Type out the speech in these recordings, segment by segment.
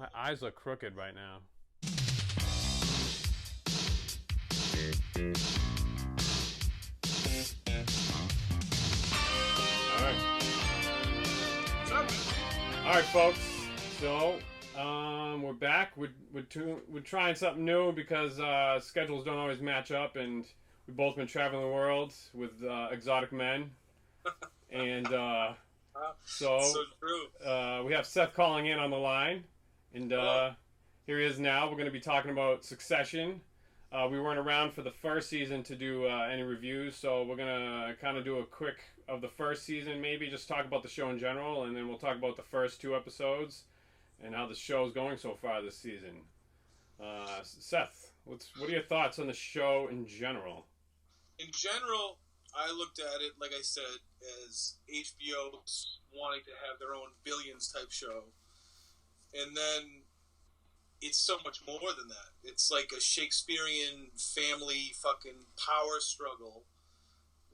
My eyes look crooked right now. All right, folks. So we're back. We're trying something new because schedules don't always match up, and we've both been traveling the world with exotic men, and so true. We have Seth calling in on the line, and here he is now. We're going to be talking about Succession. We weren't around for the first season to do any reviews, so we're going to kind of do a quick of the first season, maybe just talk about the show in general, and then we'll talk about the first 2 episodes and how the show's going so far this season. Seth, what are your thoughts on the show in general? In general, I looked at it, like I said, as HBO's wanting to have their own Billions type show. And then it's so much more than that. It's like a Shakespearean family fucking power struggle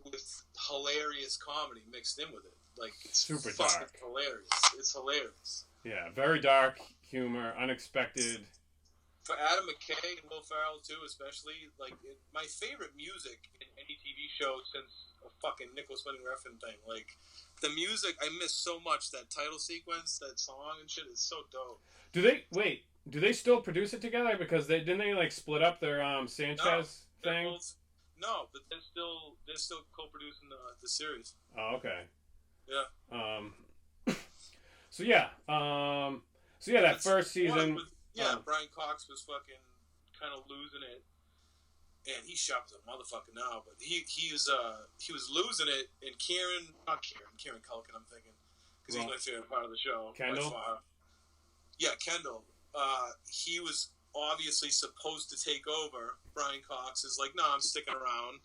with hilarious comedy mixed in with it. Like, it's super fucking dark. Hilarious. It's hilarious. Yeah, very dark humor, unexpected. For Adam McKay and Will Ferrell, too, especially, like, my favorite music in any TV show since a fucking Nicholas Winding Refn thing. Like, the music, I miss so much. That title sequence, that song and shit is so dope. Do they still produce it together? Because didn't they like split up their Sanchez thing? No, but they're still co-producing the series. Oh, okay. Yeah. So that first season. Brian Cox was fucking kind of losing it, and he's sharp as a motherfucker now. But he was losing it, and Kieran Culkin, I'm thinking, because he's my favorite part of the show. Kendall. Yeah, Kendall. He was obviously supposed to take over. Brian Cox is like, no, I'm sticking around.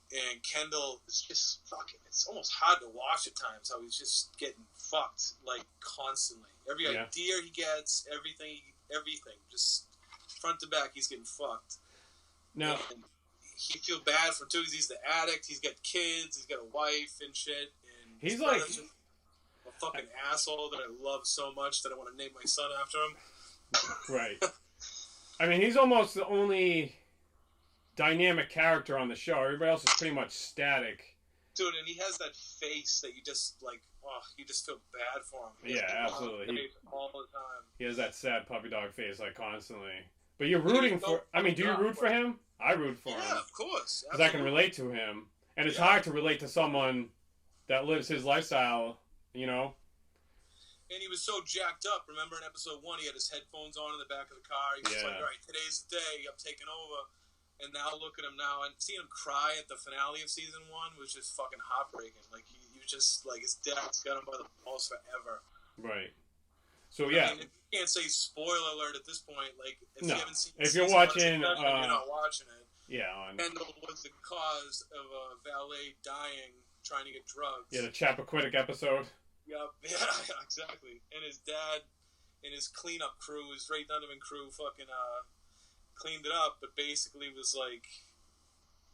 And Kendall is just fucking, it's almost hard to watch at times how he's just getting fucked, like, constantly. Every idea he gets, everything, just front to back, he's getting fucked. No. And he feel bad for him, too, because he's the addict, he's got kids, he's got a wife and shit. And he's like a fucking asshole that I love so much that I want to name my son after him. Right. I mean, he's almost the only dynamic character on the show. Everybody else is pretty much static. Dude, and he has that face that you just, like, you just feel bad for him. Yeah, absolutely. All the time. He has that sad puppy dog face, like, constantly. But you're rooting for... I mean, do you root for him? I root for him. Yeah, of course. Because I can relate to him. And it's hard to relate to someone that lives his lifestyle, you know? And he was so jacked up. Remember in episode 1, he had his headphones on in the back of the car. He was like, all right, today's the day. I'm taking over. And now look at him now. And seeing him cry at the finale of season 1 was just fucking heartbreaking. Like, he was just, like, his dad's got him by the balls forever. Right. So, yeah. I mean, you can't say spoiler alert at this point. Like, if you haven't seen if you're watching... you're not watching it. Yeah. Kendall was the cause of a valet dying trying to get drugs. Yeah, the Chappaquiddick episode. Yep. Yeah, exactly. And his dad and his cleanup crew, his Ray Donovan crew, fucking cleaned it up, but basically was like,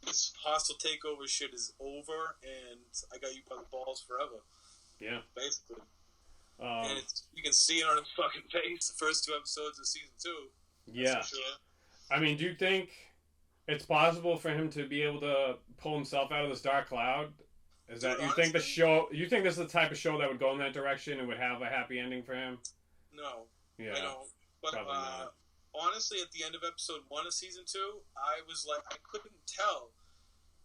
this hostile takeover shit is over, and I got you by the balls forever. Yeah. Basically. And you can see it on his fucking face the first 2 episodes of season 2. Yeah. For sure. I mean, do you think it's possible for him to be able to pull himself out of this dark cloud? Is that you think the show? You think this is the type of show that would go in that direction and would have a happy ending for him? No. Yeah. I don't. But honestly, at the end of episode 1 of season 2, I was like, I couldn't tell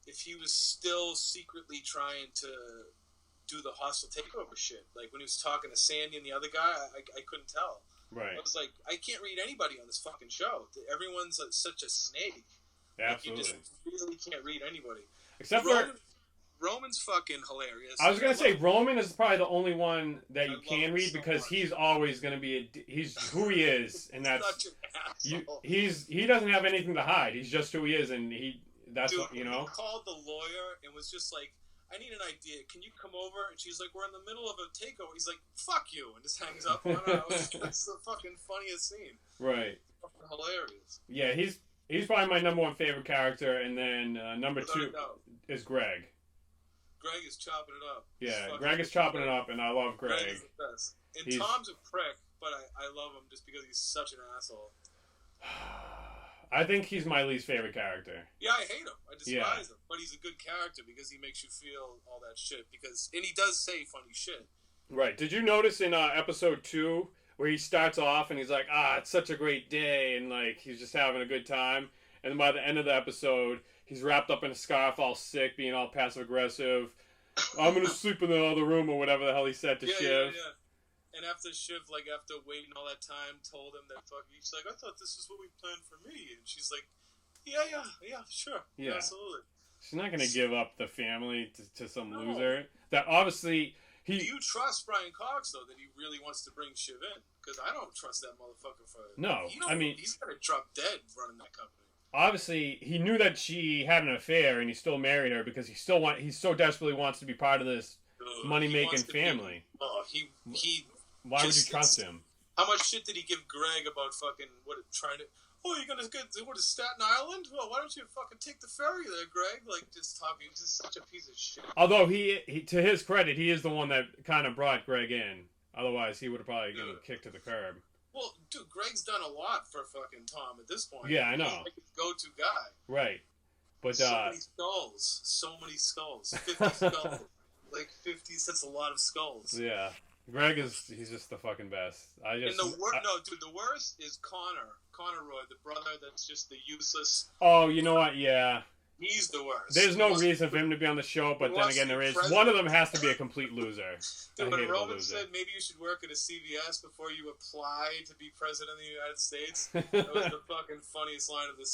if he was still secretly trying to do the hostile takeover shit. Like when he was talking to Sandy and the other guy, I couldn't tell. Right. I was like, I can't read anybody on this fucking show. Everyone's like, such a snake. Absolutely. Like, you just really can't read anybody. Except Roman's fucking hilarious. I was gonna say Roman is probably the only one that you can read because he's always gonna be he's who he is, and that's such an asshole. He doesn't have anything to hide. He's just who he is, and that's Dude, what, you know. He called the lawyer and was just like, I need an idea. Can you come over? And she's like, we're in the middle of a takeover. He's like, fuck you, and just hangs up on her. It's the fucking funniest scene. Right. It's fucking hilarious. Yeah, he's probably my number 1 favorite character, and then number 2 is Greg. Greg is chopping it up. Yeah, Greg is chopping it up, and I love Greg. Greg is the best. And Tom's a prick, but I love him just because he's such an asshole. I think he's my least favorite character. Yeah, I hate him. I despise him. But he's a good character because he makes you feel all that shit. And he does say funny shit. Right. Did you notice in episode 2 where he starts off and he's like, it's such a great day, and like he's just having a good time, and then by the end of the episode, he's wrapped up in a scarf, all sick, being all passive aggressive. I'm gonna sleep in the other room or whatever the hell he said to Shiv. Yeah. And after Shiv, like, after waiting all that time, told him that he's like, I thought this is what we planned for me. And she's like, yeah, sure. Yeah. Absolutely. She's not going to give up the family to some loser. That obviously, Do you trust Brian Cox, though, that he really wants to bring Shiv in? Because I don't trust that motherfucker for... No, he's going to drop dead running that company. Obviously, he knew that she had an affair and he still married her because he so desperately wants to be part of this money-making family. Why would you trust him? How much shit did he give Greg about fucking you're gonna go to Staten Island? Well, why don't you fucking take the ferry there, Greg? Like, just talking, just such a piece of shit. Although he to his credit, he is the one that kind of brought Greg in. Otherwise, he would have probably gotten kicked to the curb. Well, dude, Greg's done a lot for fucking Tom at this point. Yeah, I know. He's like his go-to guy. Right, but so many skulls, 50 skulls. Like 50, that's a lot of skulls. Yeah. Greg he's just the fucking best. The worst is Connor Roy, the brother that's just the useless. Oh, you know what? Yeah. He's the worst. There's no reason for him to be on the show, but then again, there is. One of them has to be a complete loser. Dude, when Roman said maybe you should work at a CVS before you apply to be president of the United States, that was the fucking funniest line of the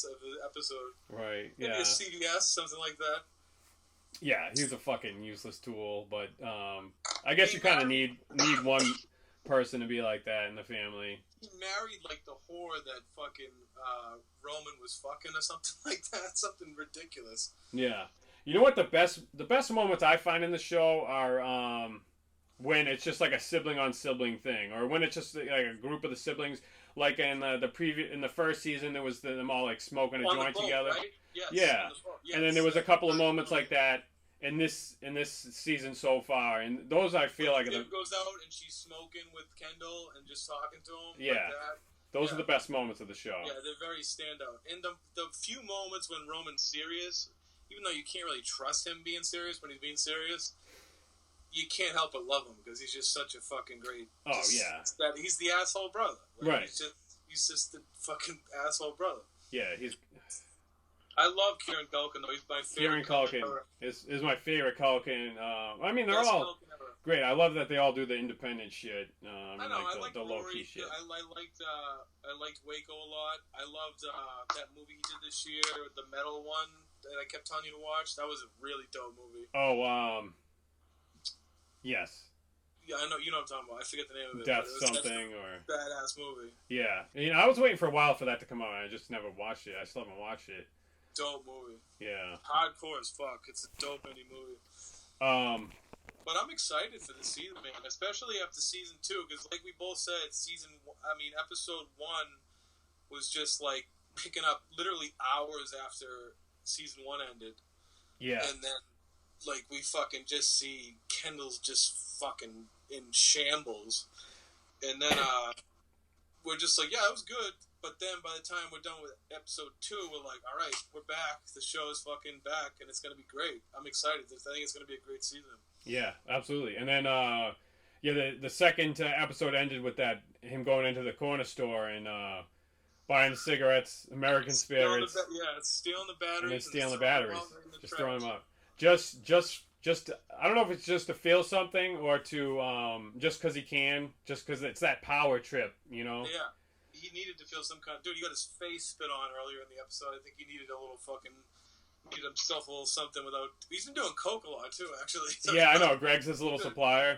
episode. Right, maybe a CVS, something like that. Yeah, he's a fucking useless tool, but I guess you kind of need one person to be like that in the family. He married like the whore that fucking Roman was fucking or something like that. Something ridiculous. Yeah. You know what the best moments I find in the show are when it's just like a sibling on sibling thing, or when it's just like a group of the siblings. Like in the first season, there was them all like smoking a joint together. Right? Yes, yeah, and then there was a couple of moments like that in this season so far, and those I feel like Kim goes out and she's smoking with Kendall and just talking to him. Yeah, like that. Those are the best moments of the show. Yeah, they're very standout. And the few moments when Roman's serious, even though you can't really trust him being serious when he's being serious, you can't help but love him because he's just such a fucking great. He's the asshole brother. Like, right. He's just the fucking asshole brother. Yeah, he's. I love Kieran Culkin though. He's my favorite. Kieran Culkin is my favorite Culkin. I mean, they're all great. I love that they all do the independent shit. I know. I like the low key shit. I liked Waco a lot. I loved that movie he did this year, the metal one that I kept telling you to watch. That was a really dope movie. Oh, yes. Yeah, I know. You know what I'm talking about. I forget the name of it. Death something or badass movie. Yeah, I was waiting for a while for that to come out. I just never watched it. I still haven't watched it. Dope movie. Yeah. Hardcore as fuck. It's a dope indie movie. But I'm excited for the season, man. Especially after season 2, because like we both said, episode 1 was just like picking up literally hours after season 1 ended. Yeah. And then like we fucking just see Kendall's just fucking in shambles, and then we're just like, yeah, it was good. But then by the time we're done with episode 2, we're like, all right, we're back. The show is fucking back, and it's gonna be great. I'm excited. I think it's gonna be a great season. Yeah, absolutely. And then the second episode ended with him going into the corner store and buying the cigarettes, American spirits. Stealing the batteries. And then stealing the batteries. Just throwing them up. Just I don't know if it's just to feel something or to just because he can, just because it's that power trip, you know. Yeah, he needed to feel some kind. Dude, he got his face spit on earlier in the episode. I think he needed himself a little something without. He's been doing coke a lot too, actually. Yeah, I know. Greg's his little supplier.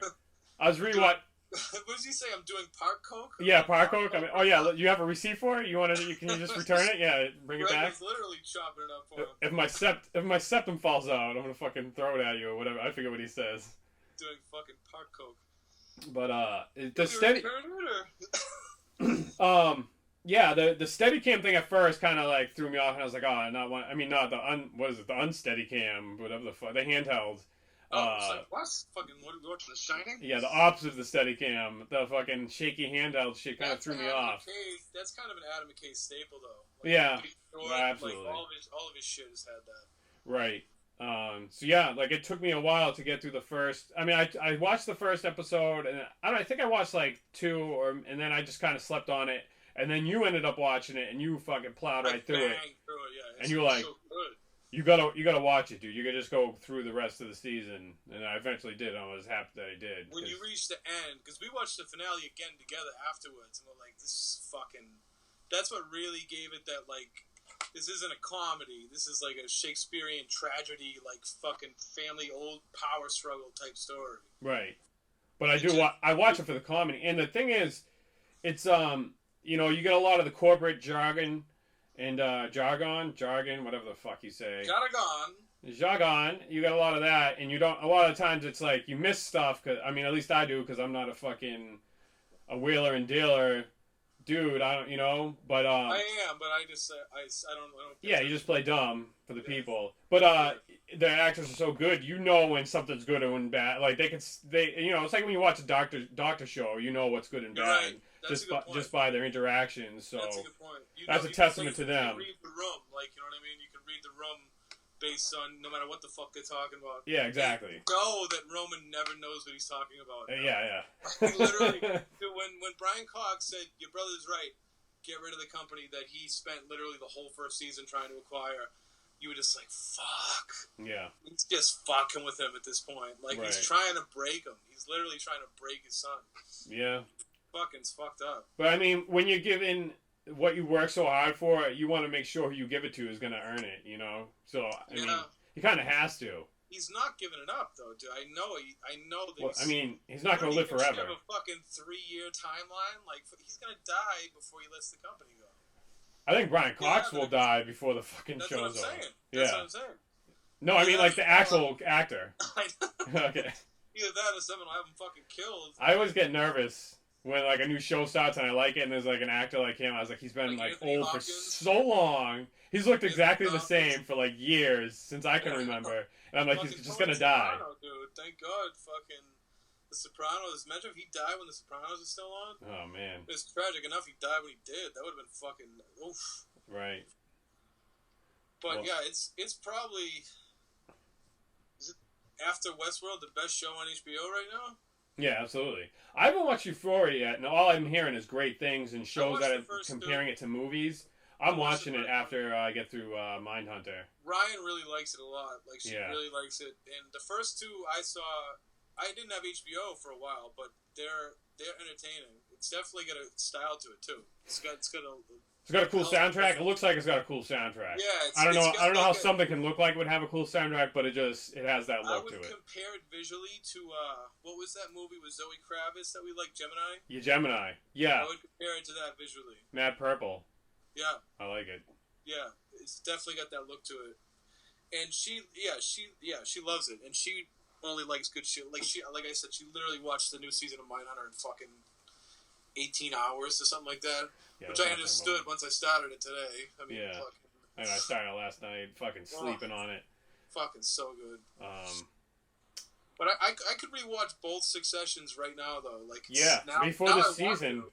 I was rewatching. What does he say? I'm doing park coke. Yeah, park coke. I mean, oh yeah, you have a receipt for it. Can you just return it? Yeah, bring it back. Greg was literally chopping it up for him. If my septum falls out, I'm gonna fucking throw it at you or whatever. I forget what he says. Doing fucking park coke. But the steady. Yeah, the Steadicam thing at first kind of like threw me off, and I was like, oh, not one. I mean, not the what is it? The unsteady cam, whatever the fuck, the handheld. It's like, what? Fucking, what are we watching, The Shining? Yeah, the opposite of the Steadicam. The fucking shaky handheld shit kind of threw me off. That's kind of an Adam McKay staple, though. Like, yeah, absolutely. Like, all of his shit has had that. Right. So yeah, like it took me a while to get through the first. I mean, I watched the first episode, and I think I watched like 2, and then I just kind of slept on it. And then you ended up watching it, and you fucking plowed right through it. Yeah. And you were like, so good. You gotta watch it, dude. You gotta just go through the rest of the season, and I eventually did. I was happy that I did. When you reach the end, because we watched the finale again together afterwards, and we're like, this is fucking. That's what really gave it that, like, this isn't a comedy. This is like a Shakespearean tragedy, like fucking family old power struggle type story. Right, but I watch it for the comedy, and the thing is, it's you know, you get a lot of the corporate jargon. And Jargon, whatever the fuck you say. Jargon, you got a lot of that, and you don't. A lot of times it's like you miss stuff. Cause I mean, at least I do, because I'm not a fucking a wheeler and dealer dude. I don't, you know. But I am, but I just I don't. Yeah, you just play dumb for the people. But the actors are so good. You know when something's good and when bad. Like they you know, it's like when you watch a doctor show. You know what's good and bad. Right. Just by their interactions. So that's a good point. That's a testament to them. You can read the room, like, you know what I mean. You can read the room based on no matter what the fuck they're talking about. Yeah, exactly. You know that Roman never knows what he's talking about. Yeah. Literally, when Brian Cox said your brother's right, get rid of the company that he spent literally the whole first season trying to acquire. You were just like, fuck. Yeah. He's just fucking with him at this point. Like, He's trying to break him. He's literally trying to break his son. Yeah. Fucking fucked up. But I mean, when you're given what you work so hard for, you want to make sure who you give it to is going to earn it, you know? So, I mean, he kind of has to. He's not giving it up, though, dude. I know that well, I mean, he's not going to live forever. Have a fucking 3-year timeline. Like, he's going to die before he lets the company go. I think Brian Cox will die before the fucking show's over. That's what I'm saying. No, I mean, like, the actual actor. Okay. Either that or someone will have him fucking killed. I always get nervous when, like, a new show starts and I like it and there's, like, an actor like him. I was like, he's been, like old for so long. He's looked exactly the same for, like, years since I can remember. And I'm like, he's just gonna die. Dude. Thank God, fucking The Sopranos. Imagine if he died when The Sopranos was still on. Oh, man. It's tragic enough he died when he did. That would have been fucking oof. Right. But, yeah, it's probably... Is it, after Westworld, the best show on HBO right now? Yeah, absolutely. I haven't watched Euphoria yet, and all I'm hearing is great things and shows that are comparing it to movies. I'm watching it after I get through Mindhunter. Ryan really likes it a lot. Like, she really likes it. And the first 2 I saw, I didn't have HBO for a while, but they're entertaining. It's definitely got a style to it too. It's got a cool soundtrack. It looks like it's got a cool soundtrack. Yeah, I don't know how something can look like it would have a cool soundtrack, but it has that look to it. I would compare it visually to what was that movie with Zoe Kravitz that we like, Gemini? Yeah, Gemini. Yeah. I would compare it to that visually. Mad Purple. Yeah. I like it. Yeah, it's definitely got that look to it. And she loves it, and she only likes good shit. Like I said, she literally watched the new season of Mindhunter in fucking 18 hours or something like that. Yeah, which I understood once I started it today. I mean, and I started last night, fucking sleeping on it. Fucking so good. But I could rewatch both Successions right now though. Like before the season,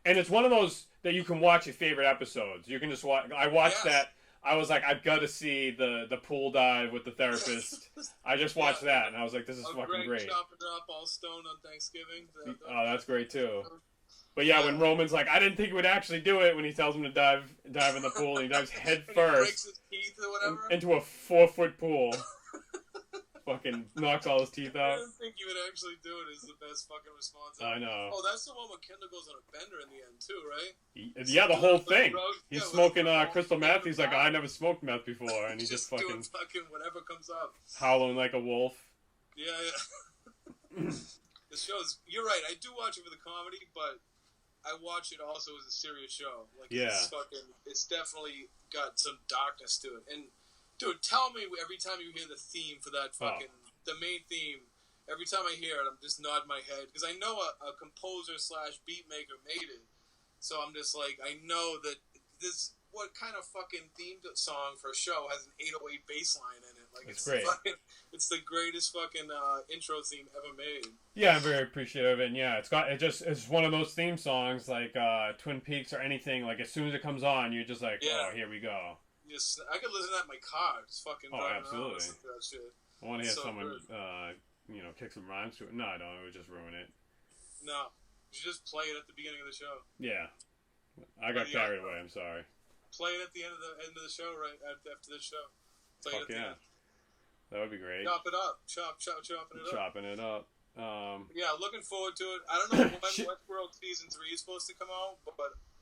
and it's one of those that you can watch your favorite episodes. You can just watch. I watched that. I was like, I've got to see the pool dive with the therapist. I just watched that, and I was like, this is fucking great. Chopping up all stoned on Thanksgiving. Oh, that's great too. But yeah, when Roman's like, I didn't think he would actually do it when he tells him to dive in the pool, and he dives head first breaks his teeth or whatever into a 4-foot pool. Fucking knocks all his teeth out. I didn't think he would actually do it. Is the best fucking response ever. I know. Oh, that's the one where Kendall goes on a bender in the end too, right? Yeah, the whole thing. He's smoking crystal meth. He's like, I never smoked meth before, and he's just fucking doing fucking whatever comes up, howling like a wolf. Yeah. The show's. You're right. I do watch it for the comedy, but I watch it also as a serious show. Like, it's definitely got some darkness to it. And dude, tell me every time you hear the theme for that fucking the main theme. Every time I hear it, I'm just nodding my head because I know a composer / beat maker made it. So I'm just like, I know that this what kind of fucking theme song for a show has an 808 bass line in it? Like, It's it's great. It's the greatest fucking intro theme ever made. Yeah, I'm very appreciative, and yeah, it's one of those theme songs like Twin Peaks or anything. Like as soon as it comes on, you're just like, oh, here we go. Just I could listen to that in my car, just fucking. Absolutely. Listen to that shit. I want to hear So someone, good. kick some rhymes to it. No, I don't. It would just ruin it. No, you just play it at the beginning of the show. Yeah, I got carried away. I'm sorry. Play it at the end of the show, right after the show. Play it at the end. That would be great. Chop it up, chopping it up. Chopping it up. Yeah, looking forward to it. I don't know when Westworld season 3 is supposed to come out, but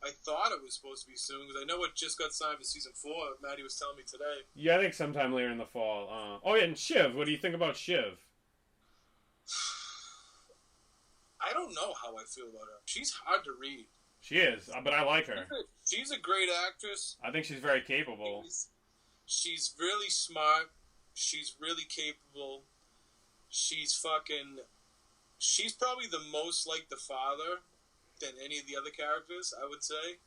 I thought it was supposed to be soon because I know it just got signed for season 4. Maddie was telling me today. Yeah, I think sometime later in the fall. And Shiv. What do you think about Shiv? I don't know how I feel about her. She's hard to read. She is, but I like her. She's a great actress. I think she's very capable. She's really smart. She's really capable. She's probably the most like the father than any of the other characters, I would say.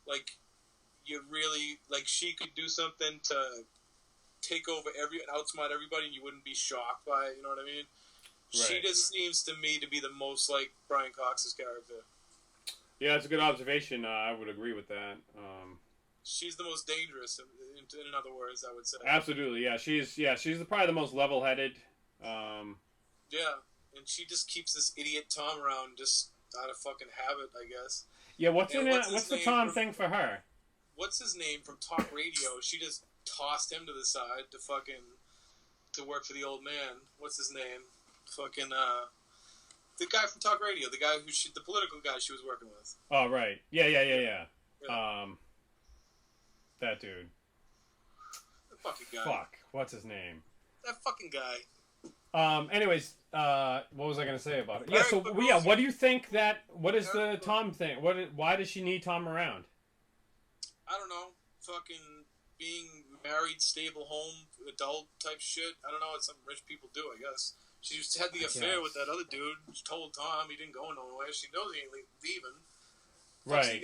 Like, you really, like, she could do something to take over outsmart everybody and you wouldn't be shocked by it, you know what I mean? Right. She just seems to me to be the most like Brian Cox's character. Yeah, that's a good observation. I would agree with that. She's the most dangerous, in other words, I would say. Absolutely, yeah. She's probably the most level-headed. Yeah, and she just keeps this idiot Tom around just out of fucking habit, I guess. Yeah, what's the Tom thing for her? What's his name from Talk Radio? She just tossed him to the side to work for the old man. What's his name? Fucking, the guy from Talk Radio, the guy the political guy she was working with. Oh, right. Yeah. That dude. That fucking guy. Fuck. What's his name? That fucking guy. Anyways, what was I going to say about it? Yeah, so, what do you think what is the Tom thing? Why does she need Tom around? I don't know. Fucking being married, stable home, adult type shit. I don't know. It's something rich people do, I guess. She just had the affair with that other dude. She told Tom he didn't go nowhere. She knows he ain't leaving. Right.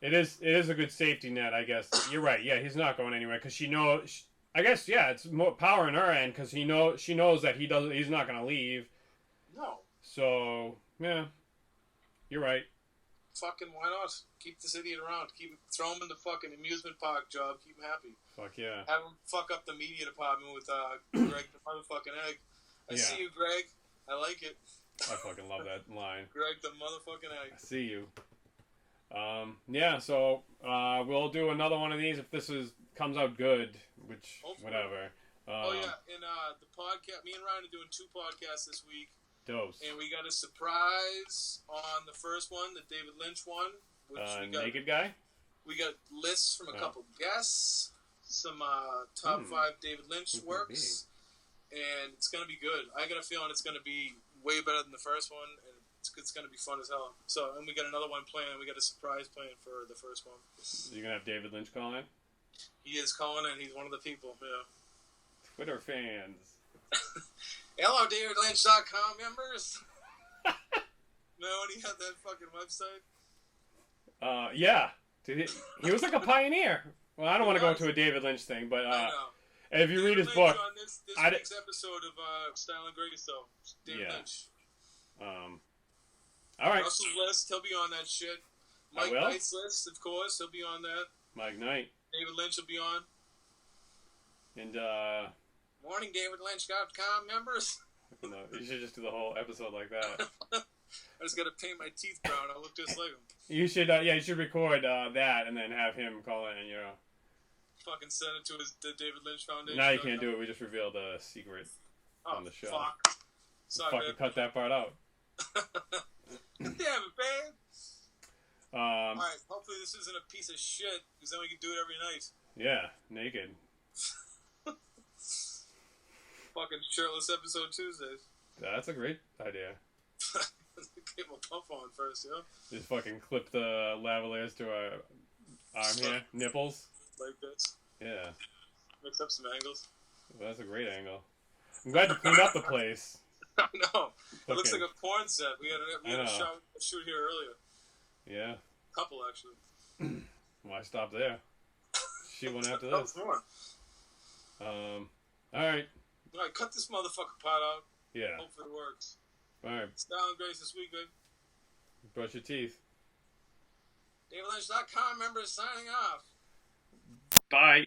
It is a good safety net, I guess. You're right. Yeah, he's not going anywhere because she knows. I guess it's more power in her end because she knows that he's not going to leave. No. So yeah, you're right. Fucking why not? Keep this idiot around. Throw him in the fucking amusement park job. Keep him happy. Fuck yeah. Have him fuck up the media department with Greg the motherfucking egg. I see you, Greg. I like it. I fucking love that line. Greg the motherfucking egg. I see you. So we'll do another one of these if this comes out good, which hopefully. Whatever. And the podcast, me and Ryan are doing 2 podcasts this week. Dose. And we got a surprise on the first one, the David Lynch one. Which Naked Guy? We got lists from a couple guests, some top 5 David Lynch works, and it's going to be good. I got a feeling it's going to be way better than the first one, and it's going to be fun as hell. So, and we got another one planned. We got a surprise planned for the first one. You're going to have David Lynch call in? He is calling in. He's one of the people, yeah. Twitter fans. Hello, DavidLynch.com members. No, when he had that fucking website? Yeah. Dude, he was like a pioneer. Well, I don't want to go into a David Lynch thing, but if you read his book... on this week's episode of Style and Grace, though. David Lynch. All right. Russell's list, he'll be on that shit. Mike Knight's list, of course, he'll be on that. Mike Knight. David Lynch will be on. And, Morning, DavidLynch.com members. No, you should just do the whole episode like that. I just gotta paint my teeth brown. I look just like him. You should, you should record that and then have him call in, Fucking send it to the David Lynch Foundation. Now you can't do it. We just revealed the secret on the show. Fuck. Sorry, fucking cut that part out. Damn it, babe. Alright, hopefully this isn't a piece of shit, because then we can do it every night. Yeah, naked. Fucking shirtless episode Tuesdays. That's a great idea. Get my pump on first, yeah? Just fucking clip the lavaliers to our arm here. Nipples. Like this. Yeah. Mix up some angles. Well, that's a great angle. I'm glad you cleaned up the place. I know. It looks like a porn set. We had a shoot here earlier. Yeah. Couple, actually. Why stop there? She went after That this. was more. All right. All right, cut this motherfucker pot out. Yeah. Hopefully it works. All right. Style and Grace this week, babe. Brush your teeth. DaveLynch.com members signing off. Bye.